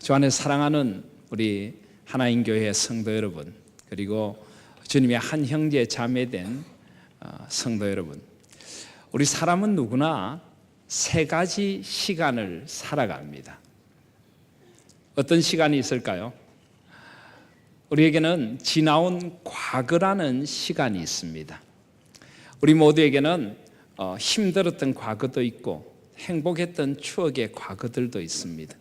주 안에 사랑하는 우리 하나님 교회 성도 여러분, 그리고 주님의 한 형제 자매된 성도 여러분, 우리 사람은 누구나 세 가지 시간을 살아갑니다. 어떤 시간이 있을까요? 우리에게는 지나온 과거라는 시간이 있습니다. 우리 모두에게는 힘들었던 과거도 있고 행복했던 추억의 과거들도 있습니다.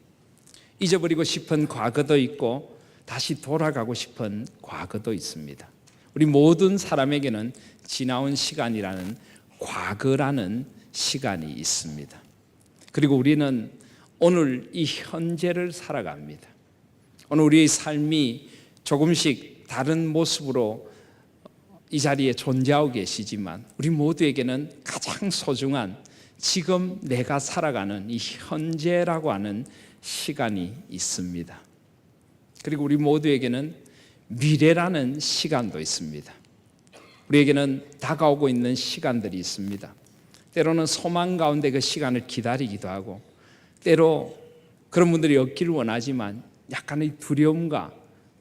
잊어버리고 싶은 과거도 있고 다시 돌아가고 싶은 과거도 있습니다. 우리 모든 사람에게는 지나온 시간이라는 과거라는 시간이 있습니다. 그리고 우리는 오늘 이 현재를 살아갑니다. 오늘 우리의 삶이 조금씩 다른 모습으로 이 자리에 존재하고 계시지만 우리 모두에게는 가장 소중한 지금 내가 살아가는 이 현재라고 하는 시간이 있습니다. 그리고 우리 모두에게는 미래라는 시간도 있습니다. 우리에게는 다가오고 있는 시간들이 있습니다. 때로는 소망 가운데 그 시간을 기다리기도 하고, 때로 그런 분들이 없기를 원하지만 약간의 두려움과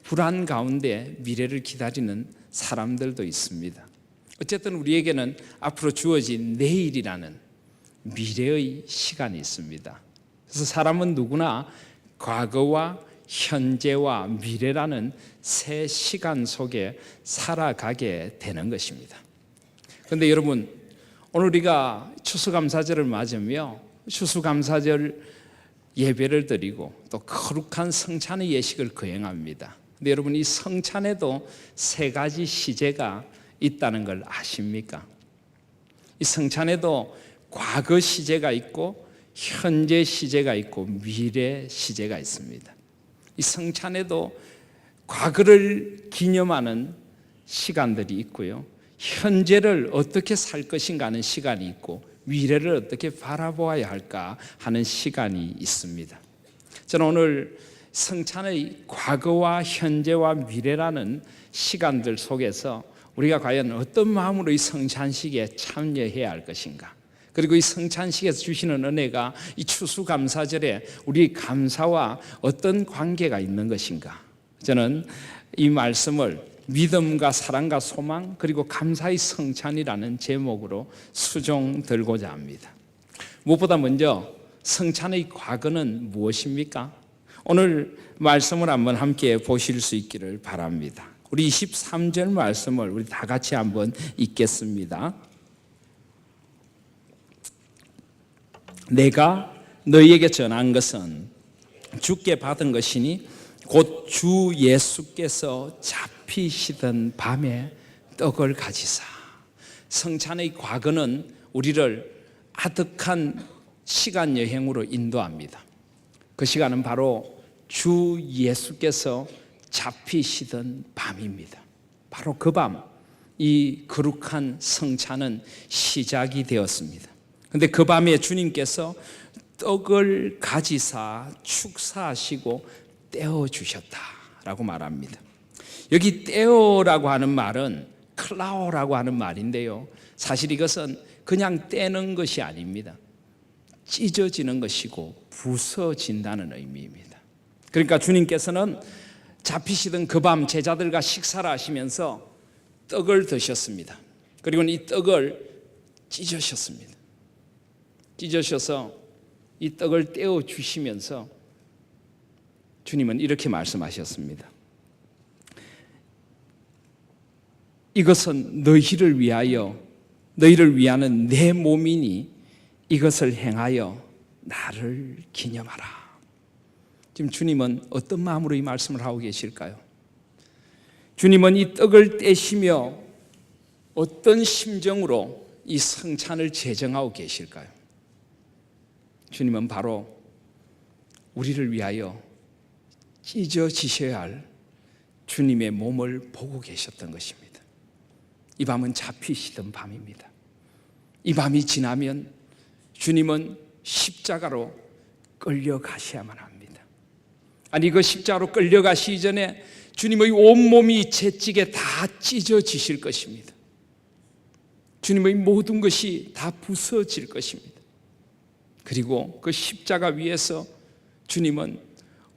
불안 가운데 미래를 기다리는 사람들도 있습니다. 어쨌든 우리에게는 앞으로 주어진 내일이라는 미래의 시간이 있습니다. 그래서 사람은 누구나 과거와 현재와 미래라는 세 시간 속에 살아가게 되는 것입니다. 그런데 여러분, 오늘 우리가 추수감사절을 맞으며 추수감사절 예배를 드리고 또 거룩한 성찬의 예식을 거행합니다. 근데 여러분, 이 성찬에도 세 가지 시제가 있다는 걸 아십니까? 이 성찬에도 과거 시제가 있고 현재 시제가 있고 미래 시제가 있습니다. 이 성찬에도 과거를 기념하는 시간들이 있고요, 현재를 어떻게 살 것인가 하는 시간이 있고 미래를 어떻게 바라보아야 할까 하는 시간이 있습니다. 저는 오늘 성찬의 과거와 현재와 미래라는 시간들 속에서 우리가 과연 어떤 마음으로 이 성찬식에 참여해야 할 것인가, 그리고 이 성찬식에서 주시는 은혜가 이 추수감사절에 우리 감사와 어떤 관계가 있는 것인가, 저는 이 말씀을 믿음과 사랑과 소망 그리고 감사의 성찬이라는 제목으로 수종 들고자 합니다. 무엇보다 먼저 성찬의 과거는 무엇입니까? 오늘 말씀을 한번 함께 보실 수 있기를 바랍니다. 우리 23절 말씀을 우리 다 같이 한번 읽겠습니다. 내가 너희에게 전한 것은 주께 받은 것이니 곧 주 예수께서 잡히시던 밤에 떡을 가지사. 성찬의 과거는 우리를 아득한 시간 여행으로 인도합니다. 그 시간은 바로 주 예수께서 잡히시던 밤입니다. 바로 그 밤, 이 거룩한 성찬은 시작이 되었습니다. 그런데 그 밤에 주님께서 떡을 가지사 축사하시고 떼어주셨다라고 말합니다. 여기 떼어라고 하는 말은 클라오라고 하는 말인데요, 사실 이것은 그냥 떼는 것이 아닙니다. 찢어지는 것이고 부서진다는 의미입니다. 그러니까 주님께서는 잡히시던 그 밤 제자들과 식사를 하시면서 떡을 드셨습니다. 그리고 이 떡을 찢으셨습니다. 찢으셔서 이 떡을 떼어 주시면서 주님은 이렇게 말씀하셨습니다. 이것은 너희를 위하여, 너희를 위하는 내 몸이니 이것을 행하여 나를 기념하라. 지금 주님은 어떤 마음으로 이 말씀을 하고 계실까요? 주님은 이 떡을 떼시며 어떤 심정으로 이 성찬을 제정하고 계실까요? 주님은 바로 우리를 위하여 찢어지셔야 할 주님의 몸을 보고 계셨던 것입니다. 이 밤은 잡히시던 밤입니다. 이 밤이 지나면 주님은 십자가로 끌려가셔야만 합니다. 아니, 그 십자가로 끌려가시기 전에 주님의 온몸이 채찍에 다 찢어지실 것입니다. 주님의 모든 것이 다 부서질 것입니다. 그리고 그 십자가 위에서 주님은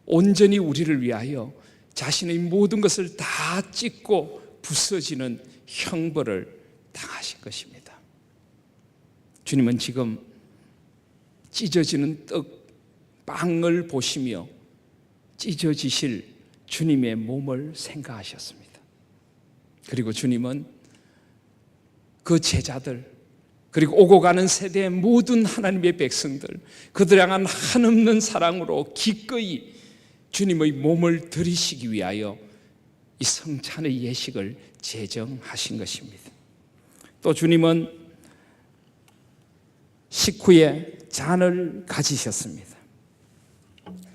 온전히 우리를 위하여 자신의 모든 것을 다 찢고 부서지는 형벌을 당하신 것입니다. 주님은 지금 찢어지는 빵을 보시며 찢어지실 주님의 몸을 생각하셨습니다. 그리고 주님은 그 제자들, 그리고 오고 가는 세대의 모든 하나님의 백성들, 그들을 향한 한없는 사랑으로 기꺼이 주님의 몸을 드리시기 위하여 이 성찬의 예식을 제정하신 것입니다. 또 주님은 식후에 잔을 가지셨습니다.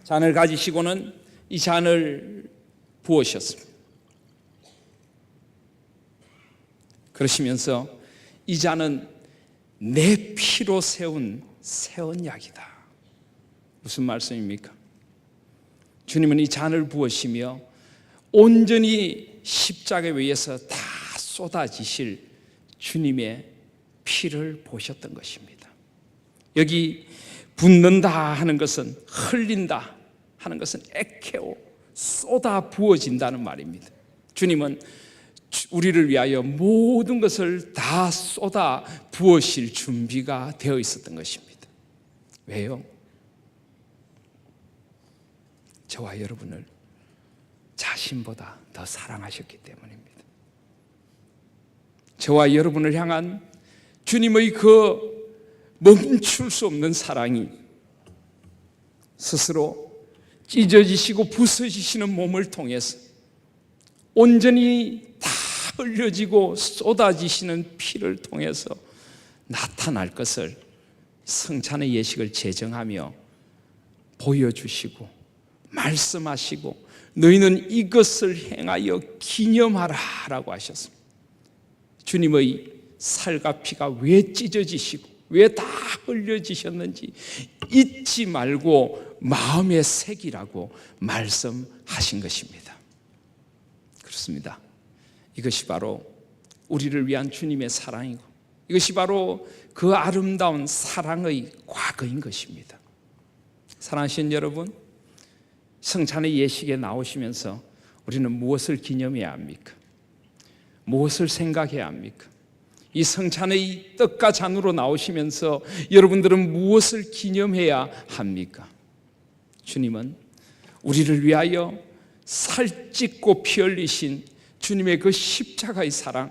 잔을 가지시고는 이 잔을 부으셨습니다. 그러시면서 이 잔은 내 피로 세운 새 언약이다. 무슨 말씀입니까? 주님은 이 잔을 부으시며 온전히 십자가에 의해서 다 쏟아지실 주님의 피를 보셨던 것입니다. 여기 붓는다 하는 것은, 흘린다 하는 것은 에케오, 쏟아 부어진다는 말입니다. 주님은 우리를 위하여 모든 것을 다 쏟아 부으실 준비가 되어 있었던 것입니다. 왜요? 저와 여러분을 자신보다 더 사랑하셨기 때문입니다. 저와 여러분을 향한 주님의 그 멈출 수 없는 사랑이 스스로 찢어지시고 부서지시는 몸을 통해서 온전히 다 흘려지고 쏟아지시는 피를 통해서 나타날 것을 성찬의 예식을 제정하며 보여주시고 말씀하시고, 너희는 이것을 행하여 기념하라 라고 하셨습니다. 주님의 살과 피가 왜 찢어지시고 왜 다 흘려지셨는지 잊지 말고 마음에 새기라고 말씀하신 것입니다. 그렇습니다. 이것이 바로 우리를 위한 주님의 사랑이고, 이것이 바로 그 아름다운 사랑의 과거인 것입니다. 사랑하시는 여러분, 성찬의 예식에 나오시면서 우리는 무엇을 기념해야 합니까? 무엇을 생각해야 합니까? 이 성찬의 떡과 잔으로 나오시면서 여러분들은 무엇을 기념해야 합니까? 주님은 우리를 위하여 살찢고 피 흘리신 주님의 그 십자가의 사랑,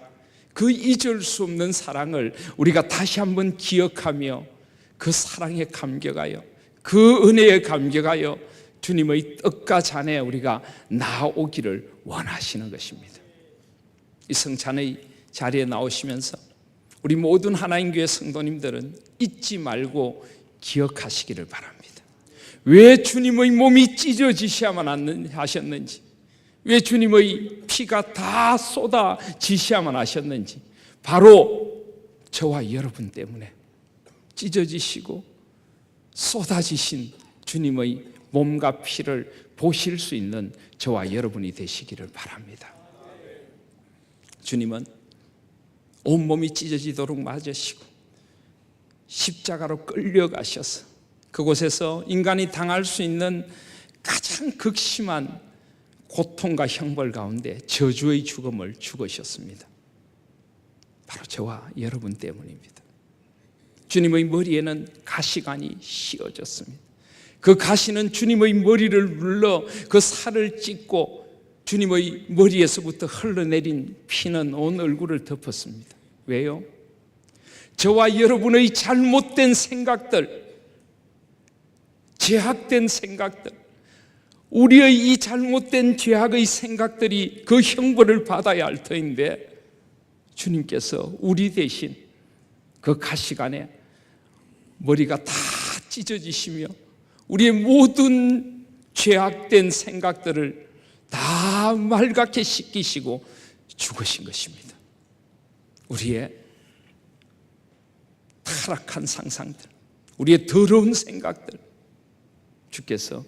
그 잊을 수 없는 사랑을 우리가 다시 한번 기억하며 그 사랑에 감격하여, 그 은혜에 감격하여 주님의 떡과 잔에 우리가 나오기를 원하시는 것입니다. 이 성찬의 자리에 나오시면서 우리 모든 하나님 교회 성도님들은 잊지 말고 기억하시기를 바랍니다. 왜 주님의 몸이 찢어지셔야만 하셨는지, 왜 주님의 피가 다 쏟아지셔야만 하셨는지, 바로 저와 여러분 때문에 찢어지시고 쏟아지신 주님의 몸과 피를 보실 수 있는 저와 여러분이 되시기를 바랍니다. 주님은 온몸이 찢어지도록 맞으시고 십자가로 끌려가셔서 그곳에서 인간이 당할 수 있는 가장 극심한 고통과 형벌 가운데 저주의 죽음을 죽으셨습니다. 바로 저와 여러분 때문입니다. 주님의 머리에는 가시관이 씌워졌습니다. 그 가시는 주님의 머리를 눌러 그 살을 찢고 주님의 머리에서부터 흘러내린 피는 온 얼굴을 덮었습니다. 왜요? 저와 여러분의 잘못된 생각들, 죄악된 생각들, 우리의 이 잘못된 죄악의 생각들이 그 형벌을 받아야 할 터인데, 주님께서 우리 대신 그 가시관에 머리가 다 찢어지시며 우리의 모든 죄악된 생각들을 다 말갛게 씻기시고 죽으신 것입니다. 우리의 타락한 상상들, 우리의 더러운 생각들, 주께서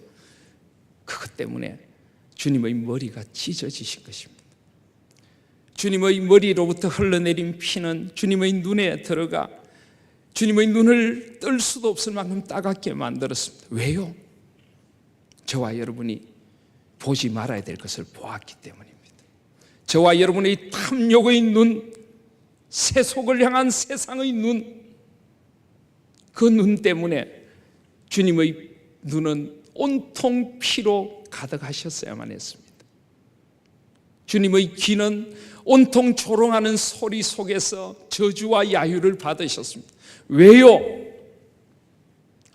그것 때문에 주님의 머리가 찢어지신 것입니다. 주님의 머리로부터 흘러내린 피는 주님의 눈에 들어가 주님의 눈을 뜰 수도 없을 만큼 따갑게 만들었습니다. 왜요? 저와 여러분이 보지 말아야 될 것을 보았기 때문입니다. 저와 여러분의 탐욕의 눈, 세속을 향한 세상의 눈, 그 눈 때문에 주님의 눈은 온통 피로 가득하셨어야만 했습니다. 주님의 귀는 온통 조롱하는 소리 속에서 저주와 야유를 받으셨습니다. 왜요?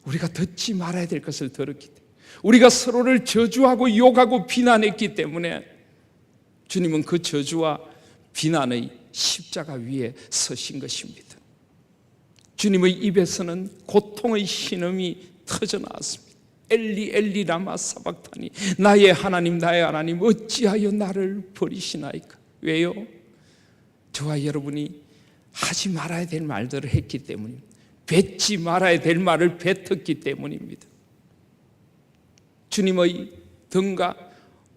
우리가 듣지 말아야 될 것을 들었기 때문에, 우리가 서로를 저주하고 욕하고 비난했기 때문에 주님은 그 저주와 비난의 십자가 위에 서신 것입니다. 주님의 입에서는 고통의 신음이 터져 나왔습니다. 엘리 엘리 라마 사박타니, 나의 하나님 어찌하여 나를 버리시나이까. 왜요? 저와 여러분이 하지 말아야 될 말들을 했기 때문입니다. 뱉지 말아야 될 말을 뱉었기 때문입니다. 주님의 등과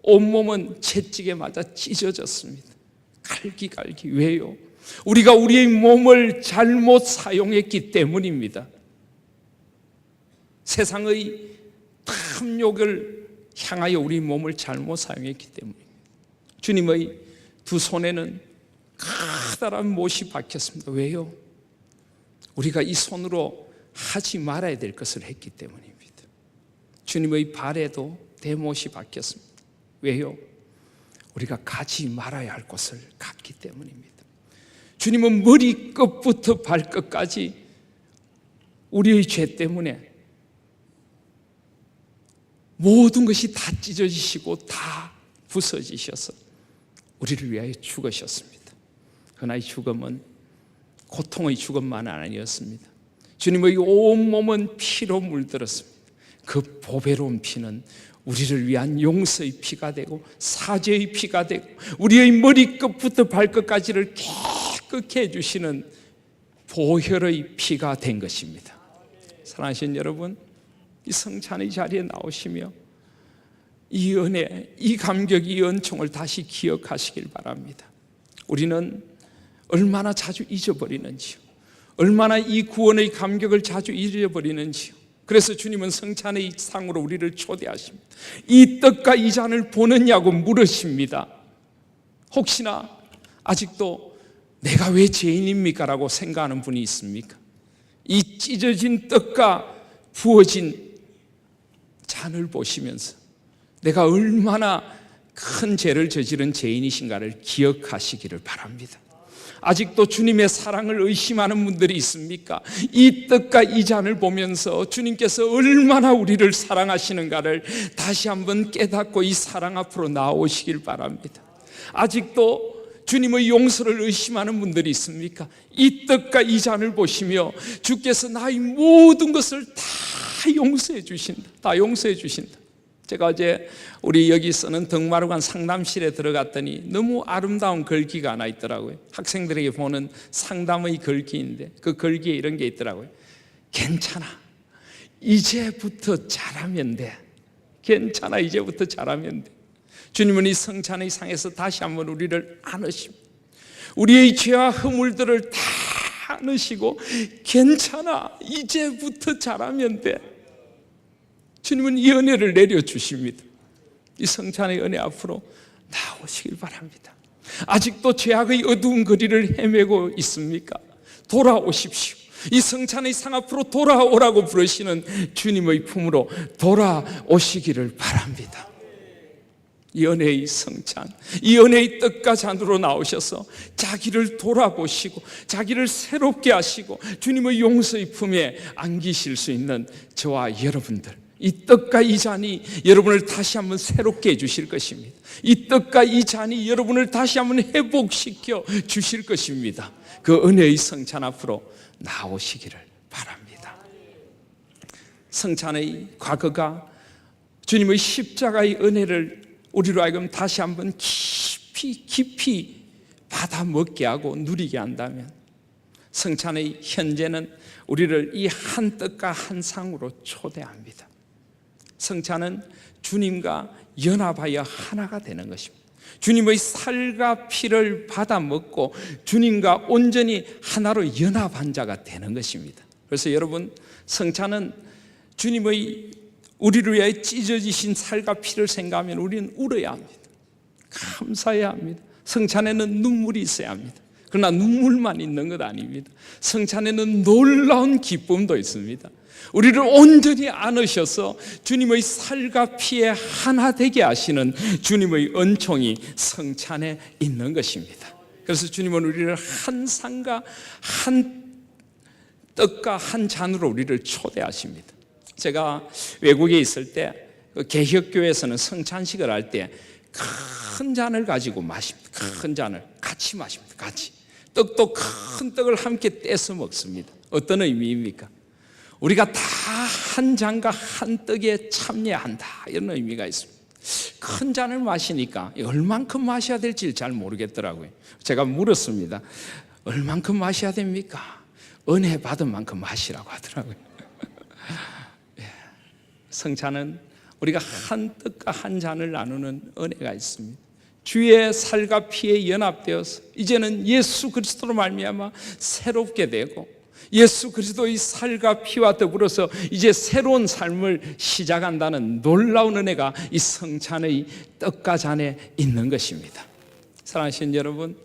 온몸은 채찍에 맞아 찢어졌습니다. 갈기갈기. 왜요? 우리가 우리의 몸을 잘못 사용했기 때문입니다. 세상의 탐욕을 향하여 우리 몸을 잘못 사용했기 때문입니다. 주님의 두 손에는 커다란 못이 박혔습니다. 왜요? 우리가 이 손으로 하지 말아야 될 것을 했기 때문입니다. 주님의 발에도 대못이 박혔습니다. 왜요? 우리가 가지 말아야 할 곳을 갔기 때문입니다. 주님은 머리끝부터 발끝까지 우리의 죄 때문에 모든 것이 다 찢어지시고 다 부서지셔서 우리를 위하여 죽으셨습니다. 그러나 이 죽음은 고통의 죽음만은 아니었습니다. 주님의 온몸은 피로 물들었습니다. 그 보배로운 피는 우리를 위한 용서의 피가 되고 사죄의 피가 되고 우리의 머리끝부터 발끝까지를 깨끗게 해주시는 보혈의 피가 된 것입니다. 사랑하시는 여러분, 이 성찬의 자리에 나오시며 이 은혜, 이 감격, 이 은총을 다시 기억하시길 바랍니다. 우리는 얼마나 자주 잊어버리는지요, 얼마나 이 구원의 감격을 자주 잊어버리는지요. 그래서 주님은 성찬의 상으로 우리를 초대하십니다. 이 떡과 이 잔을 보느냐고 물으십니다. 혹시나 아직도 내가 왜 죄인입니까? 라고 생각하는 분이 있습니까? 이 찢어진 떡과 부어진 잔을 보시면서 내가 얼마나 큰 죄를 저지른 죄인이신가를 기억하시기를 바랍니다. 아직도 주님의 사랑을 의심하는 분들이 있습니까? 이 떡과 이 잔을 보면서 주님께서 얼마나 우리를 사랑하시는가를 다시 한번 깨닫고 이 사랑 앞으로 나오시길 바랍니다. 아직도 주님의 용서를 의심하는 분들이 있습니까? 이 떡과 이 잔을 보시며 주께서 나의 모든 것을 다 용서해 주신다, 다 용서해 주신다. 제가 어제 우리 여기서는 덕마루관 상담실에 들어갔더니 너무 아름다운 글귀가 하나 있더라고요. 학생들에게 보는 상담의 글귀인데 그 글귀에 이런 게 있더라고요. 괜찮아, 이제부터 잘하면 돼. 괜찮아, 이제부터 잘하면 돼. 주님은 이 성찬의 상에서 다시 한번 우리를 안으십니다. 우리의 죄와 허물들을 다 안으시고 괜찮아, 이제부터 잘하면 돼. 주님은 이 은혜를 내려주십니다. 이 성찬의 은혜 앞으로 나오시길 바랍니다. 아직도 죄악의 어두운 거리를 헤매고 있습니까? 돌아오십시오. 이 성찬의 상 앞으로 돌아오라고 부르시는 주님의 품으로 돌아오시기를 바랍니다. 이 은혜의 성찬, 이 은혜의 떡과 잔으로 나오셔서 자기를 돌아보시고 자기를 새롭게 하시고 주님의 용서의 품에 안기실 수 있는 저와 여러분들, 이 떡과 이 잔이 여러분을 다시 한번 새롭게 해주실 것입니다. 이 떡과 이 잔이 여러분을 다시 한번 회복시켜 주실 것입니다. 그 은혜의 성찬 앞으로 나오시기를 바랍니다. 성찬의 과거가 주님의 십자가의 은혜를 우리로 하여금 다시 한번 깊이 받아 먹게 하고 누리게 한다면, 성찬의 현재는 우리를 이 한 떡과 한 상으로 초대합니다. 성찬은 주님과 연합하여 하나가 되는 것입니다. 주님의 살과 피를 받아 먹고 주님과 온전히 하나로 연합한 자가 되는 것입니다. 그래서 여러분, 성찬은 주님의 우리를 위하여 찢어지신 살과 피를 생각하면 우리는 울어야 합니다. 감사해야 합니다. 성찬에는 눈물이 있어야 합니다. 그러나 눈물만 있는 것 아닙니다. 성찬에는 놀라운 기쁨도 있습니다. 우리를 온전히 안으셔서 주님의 살과 피에 하나 되게 하시는 주님의 은총이 성찬에 있는 것입니다. 그래서 주님은 우리를 한 상과 한 떡과 한 잔으로 우리를 초대하십니다. 제가 외국에 있을 때 개혁교회에서는 성찬식을 할 때 큰 잔을 가지고 마십니다. 큰 잔을 같이 마십니다. 같이. 떡도 큰 떡을 함께 떼서 먹습니다. 어떤 의미입니까? 우리가 다 한 잔과 한 떡에 참여한다, 이런 의미가 있습니다. 큰 잔을 마시니까 얼만큼 마셔야 될지 잘 모르겠더라고요. 제가 물었습니다. 얼만큼 마셔야 됩니까? 은혜 받은 만큼 마시라고 하더라고요. 성찬은 우리가 한 떡과 한 잔을 나누는 은혜가 있습니다. 주의 살과 피에 연합되어서 이제는 예수 그리스도로 말미암아 새롭게 되고, 예수 그리스도의 살과 피와 더불어서 이제 새로운 삶을 시작한다는 놀라운 은혜가 이 성찬의 떡과 잔에 있는 것입니다. 사랑하시는 여러분,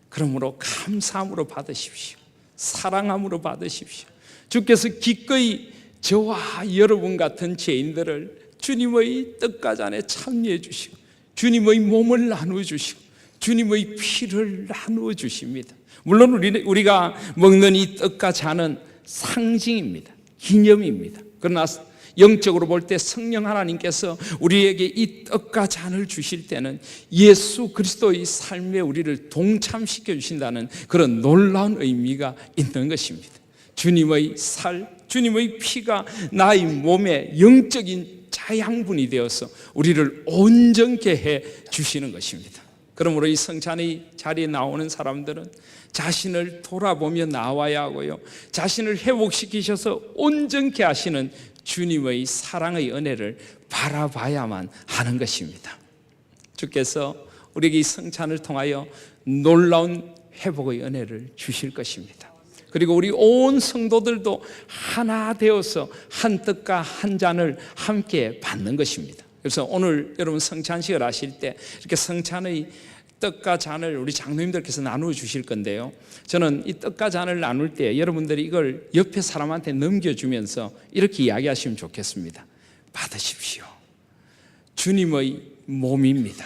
그러므로 감사함으로 받으십시오. 사랑함으로 받으십시오. 주께서 기꺼이 저와 여러분 같은 죄인들을 주님의 떡과 잔에 참여해 주시고, 주님의 몸을 나누어 주시고, 주님의 피를 나누어 주십니다. 물론 우리가 먹는 이 떡과 잔은 상징입니다. 기념입니다. 그러나 영적으로 볼 때 성령 하나님께서 우리에게 이 떡과 잔을 주실 때는 예수 그리스도의 삶에 우리를 동참시켜 주신다는 그런 놀라운 의미가 있는 것입니다. 주님의 살, 주님의 피가 나의 몸에 영적인 자양분이 되어서 우리를 온전케 해 주시는 것입니다. 그러므로 이 성찬의 자리에 나오는 사람들은 자신을 돌아보며 나와야 하고요, 자신을 회복시키셔서 온전케 하시는 주님의 사랑의 은혜를 바라봐야만 하는 것입니다. 주께서 우리에게 이 성찬을 통하여 놀라운 회복의 은혜를 주실 것입니다. 그리고 우리 온 성도들도 하나 되어서 한 떡과 한 잔을 함께 받는 것입니다. 그래서 오늘 여러분 성찬식을 하실 때 이렇게 성찬의 떡과 잔을 우리 장로님들께서 나누어 주실 건데요, 저는 이 떡과 잔을 나눌 때 여러분들이 이걸 옆에 사람한테 넘겨주면서 이렇게 이야기하시면 좋겠습니다. 받으십시오. 주님의 몸입니다.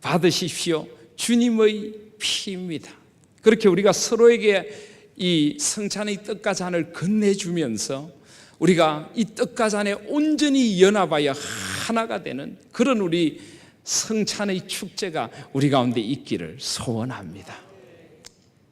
받으십시오. 주님의 피입니다. 그렇게 우리가 서로에게 이 성찬의 떡과 잔을 건네주면서 우리가 이 떡과 잔에 온전히 연합하여 하나가 되는 그런 우리 성찬의 축제가 우리 가운데 있기를 소원합니다.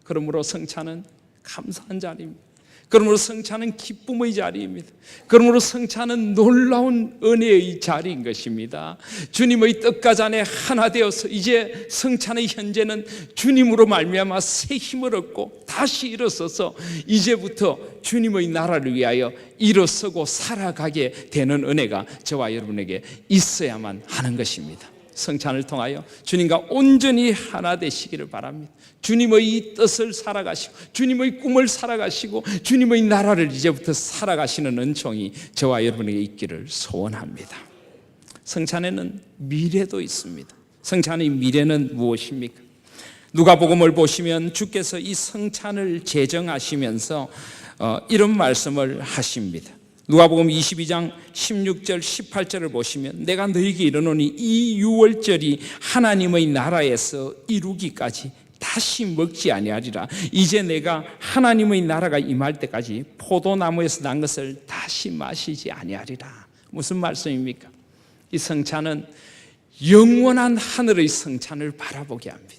그러므로 성찬은 감사한 자리입니다. 그러므로 성찬은 기쁨의 자리입니다. 그러므로 성찬은 놀라운 은혜의 자리인 것입니다. 주님의 떡과 잔에 하나 되어서 이제 성찬의 현재는 주님으로 말미암아 새 힘을 얻고 다시 일어서서 이제부터 주님의 나라를 위하여 일어서고 살아가게 되는 은혜가 저와 여러분에게 있어야만 하는 것입니다. 성찬을 통하여 주님과 온전히 하나 되시기를 바랍니다. 주님의 이 뜻을 살아가시고 주님의 꿈을 살아가시고 주님의 나라를 이제부터 살아가시는 은총이 저와 여러분에게 있기를 소원합니다. 성찬에는 미래도 있습니다. 성찬의 미래는 무엇입니까? 누가복음을 보시면 주께서 이 성찬을 제정하시면서 이런 말씀을 하십니다. 누가복음 22장 16절 18절을 보시면 내가 너희에게 이르노니 이 유월절이 하나님의 나라에서 이루기까지 다시 먹지 아니하리라. 이제 내가 하나님의 나라가 임할 때까지 포도나무에서 난 것을 다시 마시지 아니하리라. 무슨 말씀입니까? 이 성찬은 영원한 하늘의 성찬을 바라보게 합니다.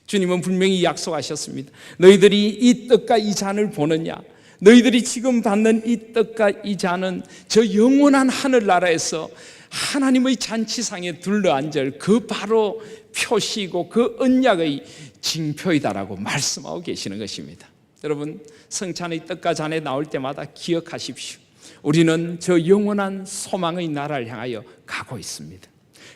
주님은 분명히 약속하셨습니다. 너희들이 이 떡과 이 잔을 보느냐, 너희들이 지금 받는 이 떡과 이 잔은 저 영원한 하늘나라에서 하나님의 잔치상에 둘러앉을 그 바로 표시이고 그 언약의 징표이다라고 말씀하고 계시는 것입니다. 여러분, 성찬의 떡과 잔에 나올 때마다 기억하십시오. 우리는 저 영원한 소망의 나라를 향하여 가고 있습니다.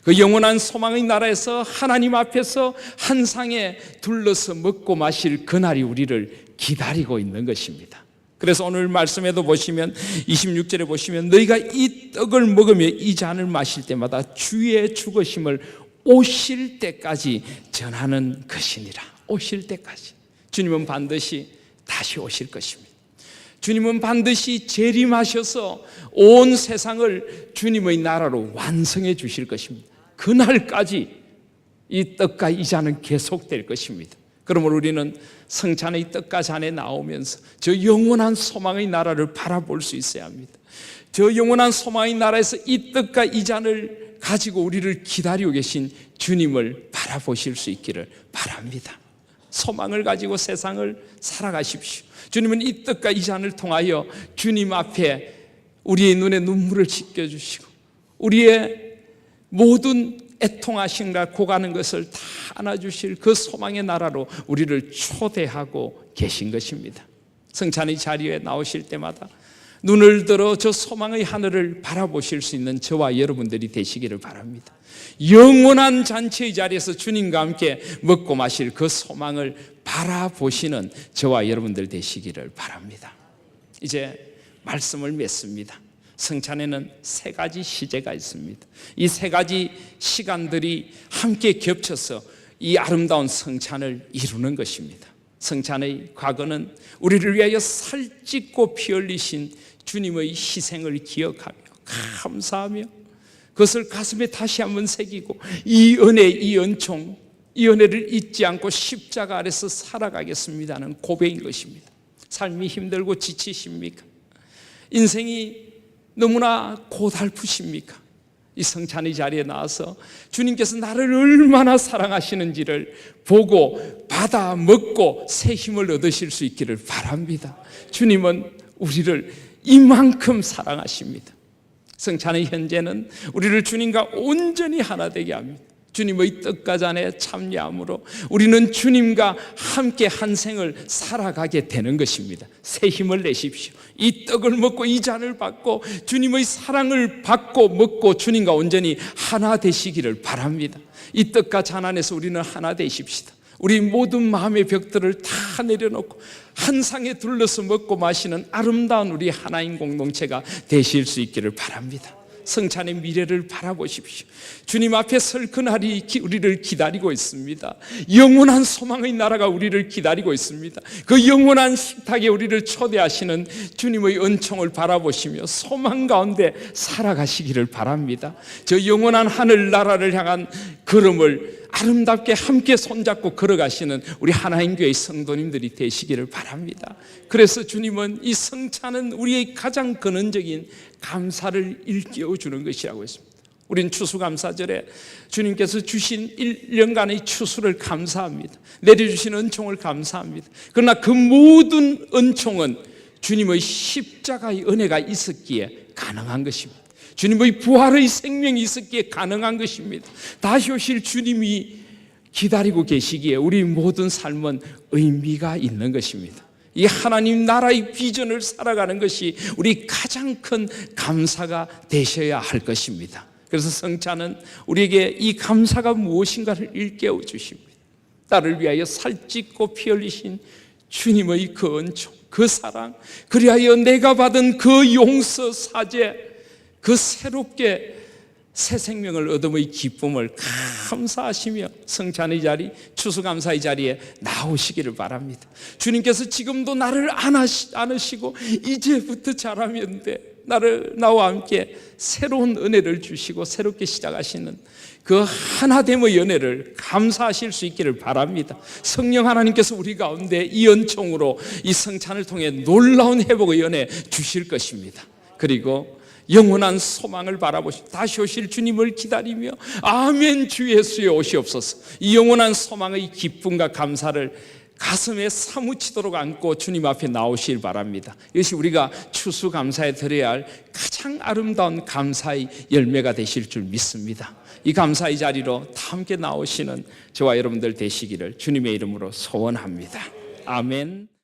그 영원한 소망의 나라에서 하나님 앞에서 한 상에 둘러서 먹고 마실 그날이 우리를 기다리고 있는 것입니다. 그래서 오늘 말씀에도 보시면 26절에 보시면 너희가 이 떡을 먹으며 이 잔을 마실 때마다 주의 죽으심을 오실 때까지 전하는 것이니라. 오실 때까지. 주님은 반드시 다시 오실 것입니다. 주님은 반드시 재림하셔서 온 세상을 주님의 나라로 완성해 주실 것입니다. 그날까지 이 떡과 이 잔은 계속될 것입니다. 그러므로 우리는 성찬의 떡과 잔에 나오면서 저 영원한 소망의 나라를 바라볼 수 있어야 합니다. 저 영원한 소망의 나라에서 이 떡과 이 잔을 가지고 우리를 기다리고 계신 주님을 바라보실 수 있기를 바랍니다. 소망을 가지고 세상을 살아가십시오. 주님은 이 떡과 이 잔을 통하여 주님 앞에 우리의 눈에 눈물을 씻겨주시고 우리의 모든 애통하심과 고가는 것을 다 안아주실 그 소망의 나라로 우리를 초대하고 계신 것입니다. 성찬의 자리에 나오실 때마다 눈을 들어 저 소망의 하늘을 바라보실 수 있는 저와 여러분들이 되시기를 바랍니다. 영원한 잔치의 자리에서 주님과 함께 먹고 마실 그 소망을 바라보시는 저와 여러분들 되시기를 바랍니다. 이제 말씀을 맺습니다. 성찬에는 세 가지 시제가 있습니다. 이 세 가지 시간들이 함께 겹쳐서 이 아름다운 성찬을 이루는 것입니다. 성찬의 과거는 우리를 위하여 살찌고 피 흘리신 주님의 희생을 기억하며 감사하며 그것을 가슴에 다시 한번 새기고 이 은혜, 이 은총, 이 은혜를 잊지 않고 십자가 아래서 살아가겠습니다는 고백인 것입니다. 삶이 힘들고 지치십니까? 인생이 너무나 고달프십니까? 이 성찬의 자리에 나와서 주님께서 나를 얼마나 사랑하시는지를 보고 받아 먹고 새 힘을 얻으실 수 있기를 바랍니다. 주님은 우리를 이만큼 사랑하십니다. 성찬의 현재는 우리를 주님과 온전히 하나 되게 합니다. 주님의 떡과 잔에 참여함으로 우리는 주님과 함께 한 생을 살아가게 되는 것입니다. 새 힘을 내십시오. 이 떡을 먹고 이 잔을 받고 주님의 사랑을 받고 먹고 주님과 온전히 하나 되시기를 바랍니다. 이 떡과 잔 안에서 우리는 하나 되십시다. 우리 모든 마음의 벽들을 다 내려놓고 한 상에 둘러서 먹고 마시는 아름다운 우리 하나인 공동체가 되실 수 있기를 바랍니다. 성찬의 미래를 바라보십시오. 주님 앞에 설 그날이 우리를 기다리고 있습니다. 영원한 소망의 나라가 우리를 기다리고 있습니다. 그 영원한 식탁에 우리를 초대하시는 주님의 은총을 바라보시며 소망 가운데 살아가시기를 바랍니다. 저 영원한 하늘나라를 향한 걸음을 아름답게 함께 손잡고 걸어가시는 우리 하나님교회 성도님들이 되시기를 바랍니다. 그래서 주님은 이 성찬은 우리의 가장 근원적인 감사를 일깨워주는 것이라고 했습니다. 우린 추수감사절에 주님께서 주신 1년간의 추수를 감사합니다. 내려주신 은총을 감사합니다. 그러나 그 모든 은총은 주님의 십자가의 은혜가 있었기에 가능한 것입니다. 주님의 부활의 생명이 있었기에 가능한 것입니다. 다시 오실 주님이 기다리고 계시기에 우리 모든 삶은 의미가 있는 것입니다. 이 하나님 나라의 비전을 살아가는 것이 우리 가장 큰 감사가 되셔야 할 것입니다. 그래서 성찬은 우리에게 이 감사가 무엇인가를 일깨워 주십니다. 나를 위하여 살찌고 피 흘리신 주님의 그 은총, 그 사랑, 그리하여 내가 받은 그 용서, 사죄, 그 새롭게 새 생명을 얻음의 기쁨을 감사하시며 성찬의 자리, 추수감사의 자리에 나오시기를 바랍니다. 주님께서 지금도 나를 안으시고 이제부터 잘하면 돼, 나와 함께 새로운 은혜를 주시고 새롭게 시작하시는 그 하나됨의 은혜를 감사하실 수 있기를 바랍니다. 성령 하나님께서 우리 가운데 이 은총으로 이 성찬을 통해 놀라운 회복의 은혜 주실 것입니다. 그리고 영원한 소망을 바라보시고 다시 오실 주님을 기다리며 아멘 주 예수의 오시옵소서, 이 영원한 소망의 기쁨과 감사를 가슴에 사무치도록 안고 주님 앞에 나오시길 바랍니다. 이것이 우리가 추수감사에 드려야 할 가장 아름다운 감사의 열매가 되실 줄 믿습니다. 이 감사의 자리로 다 함께 나오시는 저와 여러분들 되시기를 주님의 이름으로 소원합니다. 아멘.